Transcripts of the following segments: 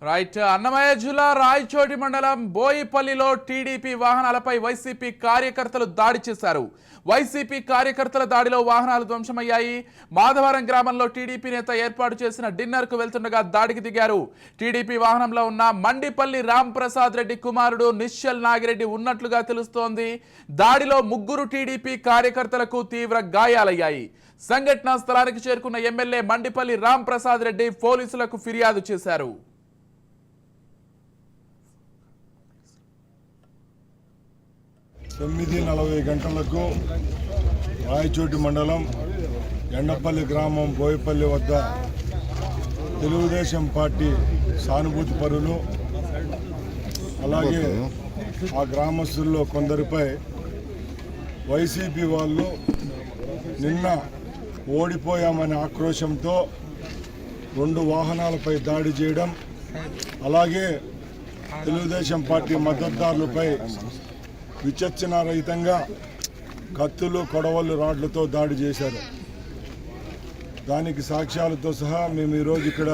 Right Annamayya జిల్లా రాయచోటి మండలం బోయిపల్లిలో TDP వాహనాలపై వైసీపీ కార్యకర్తలు దాడి చేశారు. వైసీపీ కార్యకర్తల దాడిలో వాహనాలు ధ్వంసమయ్యాయి. మాధవరం గ్రామంలో టీడీపీ నేత ఏర్పాటు చేసిన డిన్నర్ కు వెళ్తుండగా దాడికి దిగారు. టీడీపీ వాహనంలో ఉన్న మండిపల్లి రాంప్రసాద్ రెడ్డి కుమారుడు నిశ్చల్ నాగిరెడ్డి ఉన్నట్లుగా తెలుస్తోంది. దాడిలో ముగ్గురు టీడీపీ కార్యకర్తలకు తీవ్ర గాయాలయ్యాయి. సంఘటనా స్థలానికి చేరుకున్న ఎమ్మెల్యే మండిపల్లి రాంప్రసాద్ రెడ్డి పోలీసులకు ఫిర్యాదు చేశారు. 9:40 గంటలకు రాయచోటి మండలం ఎండపల్లి గ్రామం బోయపల్లి వద్ద తెలుగుదేశం పార్టీ సానుభూతి పరులు అలాగే ఆ గ్రామస్తుల్లో కొందరిపై వైసీపీ వాళ్ళు నిన్న ఓడిపోయామనే ఆక్రోశంతో 2 వాహనాలపై దాడి చేయడం, అలాగే తెలుగుదేశం పార్టీ మద్దతుదారులపై విచక్షణారహితంగా కత్తులు, కొడవళ్ళు, రాడ్లతో దాడి చేశారు. దానికి సాక్ష్యాలతో సహా మేము ఈరోజు ఇక్కడ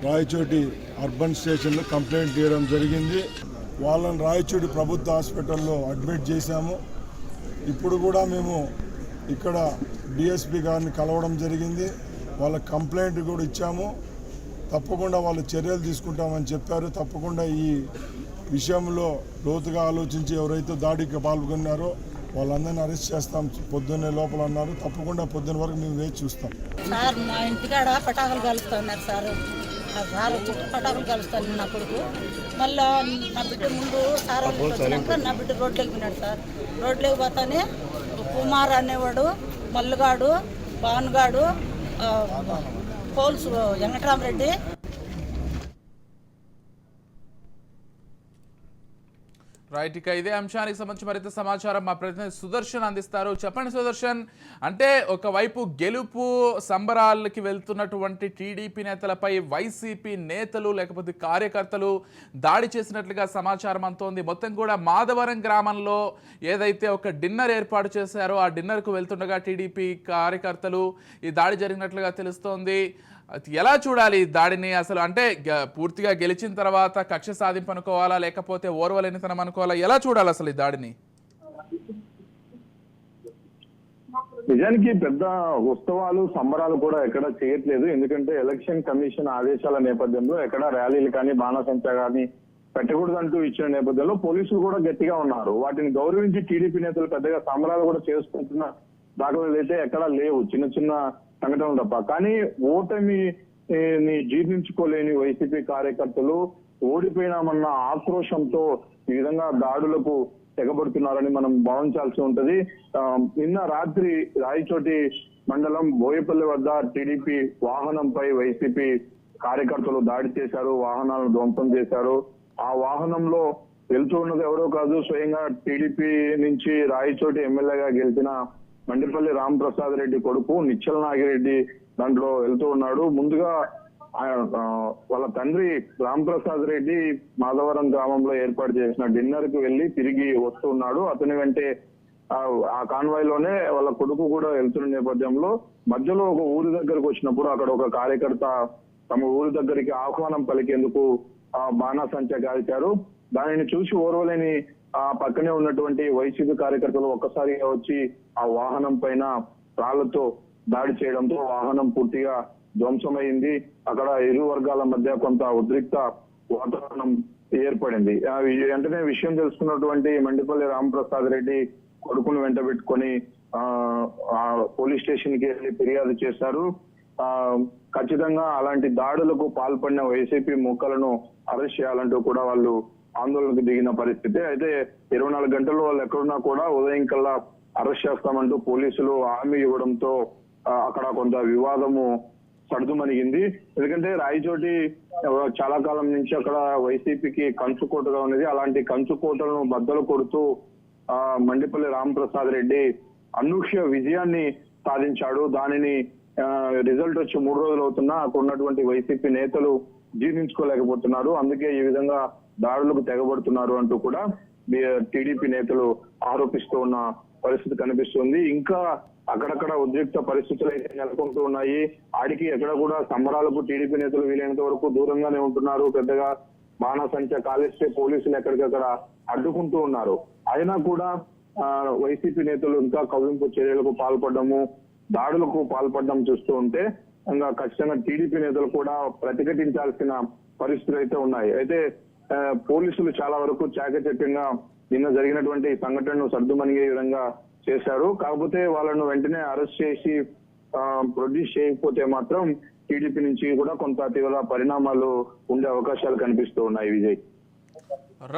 రాయచోటి అర్బన్ స్టేషన్లో కంప్లైంట్ చేయడం జరిగింది. వాళ్ళని రాయచోటి ప్రభుత్వ హాస్పిటల్లో అడ్మిట్ చేశాము. ఇప్పుడు కూడా మేము ఇక్కడ డిఎస్పీ గారిని కలవడం జరిగింది. వాళ్ళ కంప్లైంట్ కూడా ఇచ్చాము. తప్పకుండా వాళ్ళు చర్యలు తీసుకుంటామని చెప్పారు. తప్పకుండా ఈ విషయంలో లోతుగా ఆలోచించి ఎవరైతే దాడికి పాల్గొన్నారో వాళ్ళందరినీ అరెస్ట్ చేస్తాం పొద్దున్నే లోపల అన్నారు. తప్పకుండా పొద్దున్న వరకు మేము వేచి చూస్తాం. సార్ మా ఇంటికాడ పటాకులు కలుస్తున్నారు సార్. సార్ పటాకులు కలుస్తాను నా కొడుకు. మళ్ళీ నా బిడ్డ ముందు సార్ నా బిడ్డ రోడ్లోకి వెళ్ళినాడు సార్. రోడ్లోకి పోతానే కుమార్ అనేవాడు, మల్లుగాడు, భానుగాడు, పోల్స్ వెంకటరామరెడ్డి. రైట్, ఇక ఇదే అంశానికి సంబంధించి మరింత సమాచారం మా ప్రతినిధి సుదర్శన్ అందిస్తారు. చెప్పండి సుదర్శన్, అంటే ఒకవైపు గెలుపు సంబరాలకి వెళ్తున్నటువంటి టీడీపీ నేతలపై వైసీపీ నేతలు లేకపోతే కార్యకర్తలు దాడి చేసినట్లుగా సమాచారం అంతోంది. మొత్తం కూడా మాధవరం గ్రామంలో ఏదైతే ఒక డిన్నర్ ఏర్పాటు చేశారో ఆ డిన్నర్కు వెళ్తుండగా టీడీపీ కార్యకర్తలు ఈ దాడి జరిగినట్లుగా తెలుస్తోంది. ఎలా చూడాలి దాడిని? అసలు అంటే పూర్తిగా గెలిచిన తర్వాత కక్ష సాధింపు అనుకోవాలా, లేకపోతే ఓర్వలేనితనం అనుకోవాలా? ఎలా చూడాలి అసలు ఈ దాడిని? నిజానికి పెద్ద ఉత్సవాలు సంబరాలు కూడా ఎక్కడ చేయట్లేదు. ఎందుకంటే ఎలక్షన్ కమిషన్ ఆదేశాల నేపథ్యంలో ఎక్కడ ర్యాలీలు కానీ బాణసంచా కానీ పెట్టకూడదంటూ ఇచ్చిన నేపథ్యంలో పోలీసులు కూడా గట్టిగా ఉన్నారు. వాటిని గౌరవించి టీడీపీ నేతలు పెద్దగా సంబరాలు కూడా చేసుకుంటున్న దాఖలాలు అయితే ఎక్కడా లేవు, చిన్న చిన్న సంఘటనలు తప్ప. కానీ ఓటమిని జీర్ణించుకోలేని వైసీపీ కార్యకర్తలు ఓడిపోయినామన్న ఆక్రోశంతో ఈ విధంగా దాడులకు తెగబడుతున్నారని మనం భావించాల్సి ఉంటది. నిన్న రాత్రి రాయచోటి మండలం బోయపల్లి వద్ద టీడీపీ వాహనంపై వైసీపీ కార్యకర్తలు దాడి చేశారు, వాహనాలను ధ్వంసం చేశారు. ఆ వాహనంలో వెళ్తూ ఉన్నది ఎవరో కాదు, స్వయంగా టీడీపీ నుంచి రాయచోటి ఎమ్మెల్యేగా గెలిచిన మండిపల్లి రాంప్రసాద్ రెడ్డి కొడుకు నిశ్చల్ నాగిరెడ్డి దాంట్లో వెళ్తూ ఉన్నాడు. ముందుగా వాళ్ళ తండ్రి రాంప్రసాద్ రెడ్డి మాధవరం గ్రామంలో ఏర్పాటు చేసిన డిన్నర్ కు వెళ్లి తిరిగి వస్తూ ఉన్నాడు. అతని వెంటే ఆ కాన్వాయ్ లోనే వాళ్ళ కొడుకు కూడా వెళ్తున్న నేపథ్యంలో మధ్యలో ఒక ఊరి దగ్గరకు వచ్చినప్పుడు అక్కడ ఒక కార్యకర్త తమ ఊరి దగ్గరికి ఆహ్వానం పలికేందుకు బాణాసంచా కాల్చారు. దానిని చూసి ఓర్వలేని ఆ పక్కనే ఉన్నటువంటి వైసీపీ కార్యకర్తలు ఒక్కసారిగా వచ్చి ఆ వాహనం పైన రాళ్లతో దాడి చేయడంతో వాహనం పూర్తిగా ధ్వంసమైంది. అక్కడ ఇరు వర్గాల మధ్య కొంత ఉద్రిక్త వాతావరణం ఏర్పడింది. వెంటనే విషయం తెలుసుకున్నటువంటి మండిపల్లి రాంప్రసాద్ రెడ్డి కొడుకును వెంట పెట్టుకొని పోలీస్ స్టేషన్ కి వెళ్ళి ఫిర్యాదు చేశారు. ఖచ్చితంగా అలాంటి దాడులకు పాల్పడిన వైసీపీ మూకలను అరెస్ట్ చేయాలంటూ కూడా వాళ్ళు ఆందోళనకు దిగిన పరిస్థితి. అయితే 24 గంటల్లో వాళ్ళు ఎక్కడున్నా కూడా ఉదయం కల్లా అరెస్ట్ చేస్తామంటూ పోలీసులు హామీ ఇవ్వడంతో అక్కడ కొంత వివాదము సర్దుమణిగింది. ఎందుకంటే రాయచోటి చాలా కాలం నుంచి అక్కడ వైసీపీకి కంచుకోటగా ఉన్నది. అలాంటి కంచుకోటలను బద్దలు కొడుతూ మండిపల్లి రాంప్రసాద్ రెడ్డి అనూహ్య విజయాన్ని సాధించాడు. దానిని రిజల్ట్ వచ్చి 3 రోజులు అవుతున్నా అక్కడ ఉన్నటువంటి వైసీపీ నేతలు జీర్ణించుకోలేకపోతున్నారు. అందుకే ఈ విధంగా దాడులకు తెగబడుతున్నారు అంటూ కూడా టీడీపీ నేతలు ఆరోపిస్తూ ఉన్న పరిస్థితి కనిపిస్తుంది. ఇంకా అక్కడక్కడ ఉద్రిక్త పరిస్థితులు అయితే నెలకొంటూ ఉన్నాయి. ఆడికి ఎక్కడ కూడా సంబరాలకు టీడీపీ నేతలు వీలైనంత వరకు దూరంగానే ఉంటున్నారు. పెద్దగా బాణసంచ కాలిస్తే పోలీసులు ఎక్కడికక్కడ అడ్డుకుంటూ ఉన్నారు. అయినా కూడా వైసీపీ నేతలు ఇంకా కవ్వింపు చర్యలకు పాల్పడము, దాడులకు పాల్పడడం చూస్తూ ఉంటే ఇంకా ఖచ్చితంగా టీడీపీ నేతలు కూడా ప్రతిఘటించాల్సిన పరిస్థితులు అయితే ఉన్నాయి. అయితే పోలీసులు చాలా వరకు చాకచక్యంగా నిన్న జరిగినటువంటి సంఘటనను సర్దుమణిగే విధంగా చేశారు. కాకపోతే వాళ్ళను వెంటనే అరెస్ట్ చేసి ప్రొడ్యూస్ చేయకపోతే మాత్రం టీడీపీ నుంచి కూడా కొంత తీవ్ర పరిణామాలు ఉండే అవకాశాలు కనిపిస్తూ ఉన్నాయి. Vijay,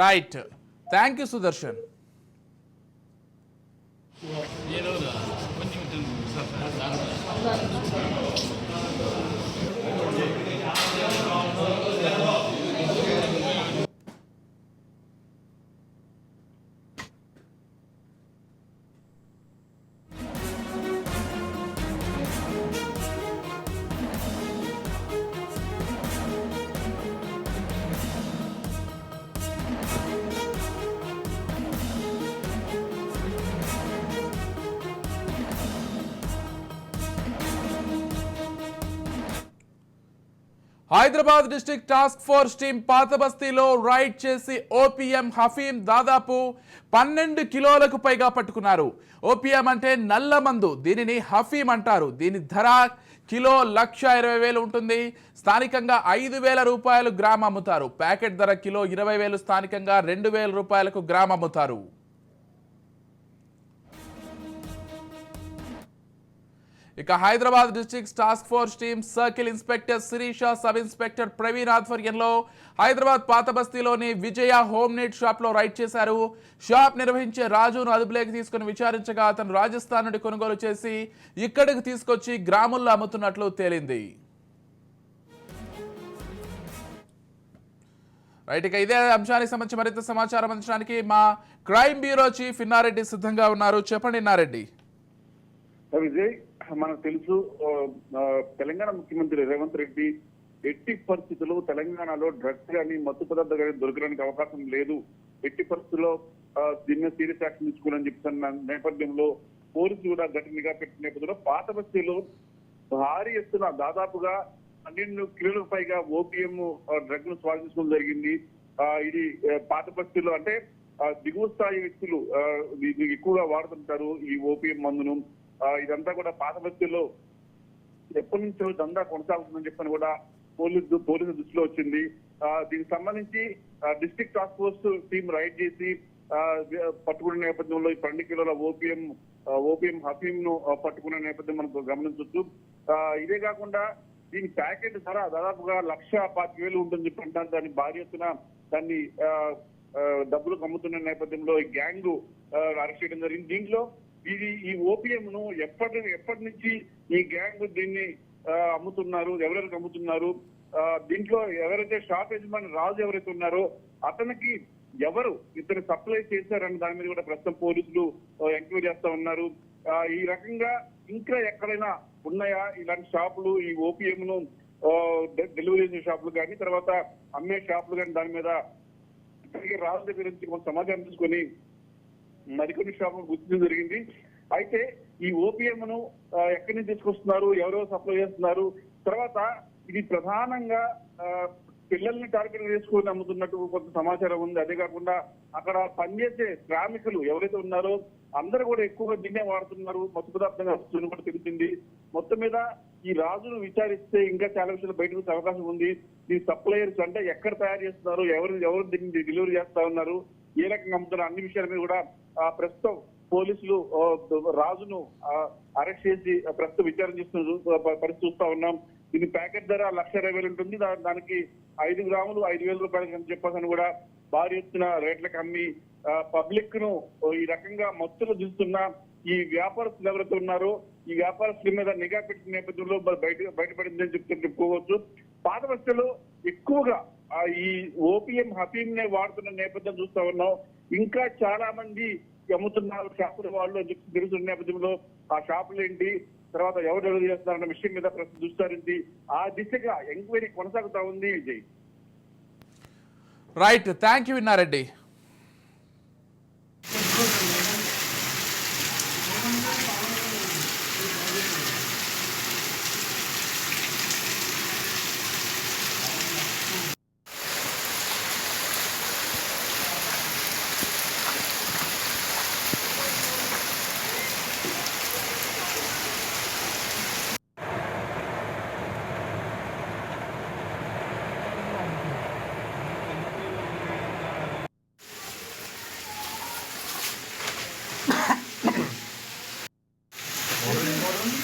right, thank you Sudarshan. Hyderabad district task force team పాతబస్తీలో రైడ్ చేసి ఓపీఎం హఫీం దాదాపు 12 కిలోలకు పైగా పట్టుకున్నారు. ఓపీఎం అంటే నల్ల మందు, దీనిని హఫీం అంటారు. దీని ధర కిలో 1,20,000 ఉంటుంది. స్థానికంగా 5,000 రూపాయలు గ్రామ్ అమ్ముతారు. ప్యాకెట్ ధర కిలో 20,000, స్థానికంగా 2,000 రూపాయలకు గ్రామ్ అమ్ముతారు. ఇక Hyderabad district task force team circle inspector Sirisha, sub inspector Praveen ఆధ్వర్యంలో హైదరాబాద్ పాతబస్తీలోని విజయ హోమ్ నీడ్ షాప్ లో రైడ్ చేశారు. షాప్ నిర్వహించే రాజును అదుపులోకి తీసుకుని విచారించగా అతను రాజస్థాన్ నుండి కొనుగోలు చేసి ఇక్కడికి తీసుకొచ్చి గ్రాముల్లో అమ్ముతున్నట్లు తేలింది. రైట్, ఇక ఇదే అంశానికి సంబంధించి మరింత సమాచారం అందించడానికి మా క్రైమ్ బ్యూరో చీఫ్ ఇన్నారెడ్డి సిద్ధంగా ఉన్నారు. చెప్పండి ఇన్నారెడ్డి. విజయ్, మనకు తెలుసు తెలంగాణ ముఖ్యమంత్రి రేవంత్ రెడ్డి ఎట్టి పరిస్థితుల్లో తెలంగాణలో డ్రగ్స్ కానీ మత్తు పదార్థాలు కానీ దొరకడానికి అవకాశం లేదు, ఎట్టి పరిస్థితుల్లో దీన్ని సీరియస్ యాక్షన్ తీసుకోవాలని చెప్తున్న నేపథ్యంలో పోలీసులు కూడా గట్టి నిఘా పెట్టిన నేపథ్యంలో పాతబస్తీలో భారీ ఎత్తున దాదాపుగా 12 కిలోలకు పైగా ఓపీఎం డ్రగ్ ను స్వాధీనించడం జరిగింది. ఇది పాతబస్తీలో అంటే దిగువ స్థాయి వ్యక్తులు ఎక్కువగా వాడుతుంటారు ఈ ఓపీఎం మందును. ఇదంతా కూడా పాతబస్తీలో ఎప్పటి నుంచో దందా కొనసాగుతుందని చెప్పని కూడా పోలీసు దృష్టిలో వచ్చింది. దీనికి సంబంధించి district task force team raid చేసి పట్టుకునే నేపథ్యంలో ఈ 12 కిలోల ఓపీఎం హఫీం ను పట్టుకునే నేపథ్యం మనకు గమనించవచ్చు. ఇదే కాకుండా దీని ప్యాకెట్ ధర దాదాపుగా 1,25,000 ఉంటుందని చెప్పి అంటారు. దాన్ని భారీ ఎత్తున దాన్ని డబ్బులు అమ్ముతున్న నేపథ్యంలో ఈ గ్యాంగ్ అరెస్ట్ చేయడం జరిగింది. దీంట్లో ఈ ఓపీఎం ను ఎప్పటి నుంచి ఈ గ్యాంగ్ దీన్ని అమ్ముతున్నారు, ఎవరెవరికి అమ్ముతున్నారు, దీంట్లో ఎవరైతే షాప్ యజమాని రాజు ఎవరైతే ఉన్నారో అతనికి ఎవరు ఇతను సప్లై చేశారన్న దాని మీద కూడా ప్రస్తుతం పోలీసులు ఎంక్వైరీ చేస్తా ఉన్నారు. ఈ రకంగా ఇంకా ఎక్కడైనా ఉన్నాయా ఇలాంటి షాపులు, ఈ ఓపీఎం ను డెలివరీ చేసే షాపులు కానీ తర్వాత అమ్మే షాపులు కానీ దాని మీద రాజు దగ్గర నుంచి కొంత సమాచారం తీసుకొని మరికొన్ని షాపులు గుర్తించడం జరిగింది. అయితే ఈ ఓపీఎం ను ఎక్కడి నుంచి తీసుకొస్తున్నారు, ఎవరెవరు సప్లై చేస్తున్నారు, తర్వాత ఇది ప్రధానంగా పిల్లల్ని టార్గెట్ చేసుకుని అమ్ముతున్నట్టు కొంత సమాచారం ఉంది. అదే కాకుండా అక్కడ పనిచేసే శ్రామికులు ఎవరైతే ఉన్నారో అందరూ కూడా ఎక్కువగా దీన్నే వాడుతున్నారు, మత్తు పదార్థంగా వస్తున్న కూడా తెలిసింది. మొత్తం మీద ఈ రాజును విచారిస్తే ఇంకా చాలా విషయాలు బయటకు వచ్చే అవకాశం ఉంది. ఈ సప్లయర్స్ అంటే ఎక్కడ తయారు చేస్తున్నారు, ఎవరు దీన్ని డెలివరీ చేస్తా ఉన్నారు, ఏ రకంగా అమ్ముతున్నారు, అన్ని విషయాల మీద కూడా ప్రస్తుతం పోలీసులు రాజును అరెస్ట్ చేసి ప్రస్తుతం విచారణ చేస్తున్న పరిస్థితి చూస్తా ఉన్నాం. దీని ప్యాకెట్ ధర 1,20,000 ఉంటుంది. దానికి 5 గ్రాములు 5,000 రూపాయలకి అని చెప్పని కూడా భారీ ఎత్తున రేట్లకు అమ్మి పబ్లిక్ ను ఈ రకంగా మత్తులు చూస్తున్న ఈ వ్యాపారస్తులు ఎవరైతే ఉన్నారో ఈ వ్యాపారస్తుల మీద నిఘా పెట్టిన నేపథ్యంలో బయటపడిందని చెప్పుకోవచ్చు. పాతబస్తీలో ఎక్కువగా ఈ ఓపీఎం హఫీం నే వాడుతున్న నేపథ్యం చూస్తా ఉన్నాం. ఇంకా చాలా మంది అమ్ముతున్నారు షాపుల వాళ్ళు అని చెప్పి తెలుస్తున్న నేపథ్యంలో ఆ షాపులు ఏంటి, తర్వాత ఎవరు డెలివరీ చేస్తున్నారన్న విషయం మీద ప్రస్తుతం దృష్టి ఆ దిశగా ఎంక్వైరీ కొనసాగుతా ఉంది. Vijay, right, thank you Inna Reddy. ఇది